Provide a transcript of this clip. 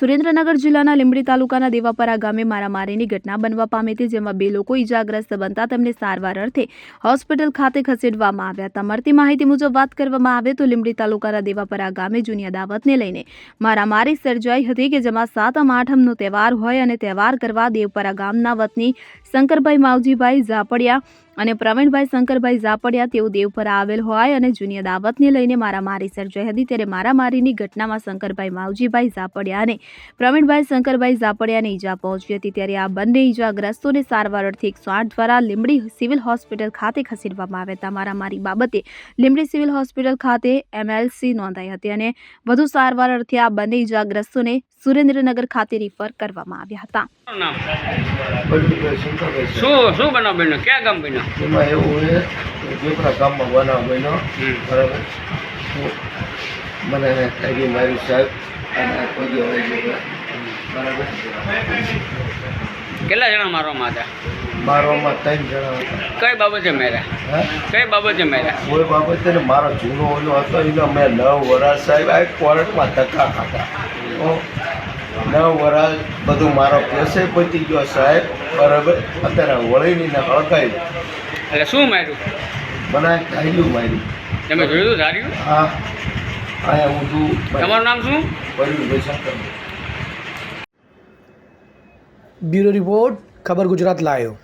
સુરેન્દ્રનગર જિલ્લાના લીંબડી તાલુકાના દેવાપરા ગામે મારામારીની ઘટના બનવા પામી હતી, જેમાં 2 લોકો ઈજાગ્રસ્ત બનતા તેમને સારવાર અર્થે હોસ્પિટલ ખાતે ખસેડવામાં આવ્યા હતા। મળતી માહિતી મુજબ વાત કરવામાં આવે તો લીંબડી તાલુકાના દેવાપરા ગામે જૂની અદાવતને લઈને મારામારી સર્જાઈ હતી કે જેમાં 7મ-8મનો તહેવાર હોય અને તહેવાર કરવા દેવપરા ગામના વતની શંકરભાઈ માવજીભાઈ ઝાપડિયા અને પ્રવીણભાઈ શંકરભાઈ ઝાપડિયા તેઓ દેવપરા આવેલ હોય અને જૂની અદાવતને લઈને મારામારી સર્જાઈ હતી। ત્યારે મારામારીની ઘટનામાં શંકરભાઈ માવજીભાઈ ઝાપડિયા અને પ્રવીણભાઈ શંકરભાઈ ઝાપડિયાને ઈજા પહોંચી હતી। ત્યારે આ બંને ઈજાગ્રસ્તોને સારવાર અર્થે 108 દ્વારા લીંબડી સિવિલ હોસ્પિટલ ખાતે ખસેડવામાં આવ્યા હતા। મારામારી બાબતે લીંબડી સિવિલ હોસ્પિટલ ખાતે MLC નોંધાઈ હતી અને વધુ સારવાર અર્થે આ બંને ઈજાગ્રસ્તોને સુરેન્દ્રનગર ખાતે રિફર કરવામાં આવ્યા હતા। શું બનાવ બન્યો? ક્યાં ગામ બન્યો? એમાં એવું હોય દેવપરા ગામમાં બનાવ બન્યો, બરાબર। મને તારી મારી સાહેબ અને પગે વાગી ગયો, બરાબર। કેટલા જણા મારવામાં હતા? મારવામાં 3 જણા હતા। કઈ બાબતે માર્યા? હા, કઈ બાબતે માર્યા? કોઈ બાબતે ને મારો જૂનો ઓલો હતો એનો મેં 9 વર્ષ સાહેબ આ કોર્ટમાં ધક્કા ખાધા। 9 વર્ષ બધું મારો કેસે પતી ગયો સાહેબ, બરાબર। અત્યારે વળીને હળગાવી એટલે શું માર્યું? મને ધાર્યું મારી। તમે જોયું હતું ધાર્યું? હા, અહીંયા હું છું। તમારું નામ શું? પ્રવીણભાઈ શંકર। બ્યુરો રિપોર્ટ, ખબર ગુજરાત લાયો।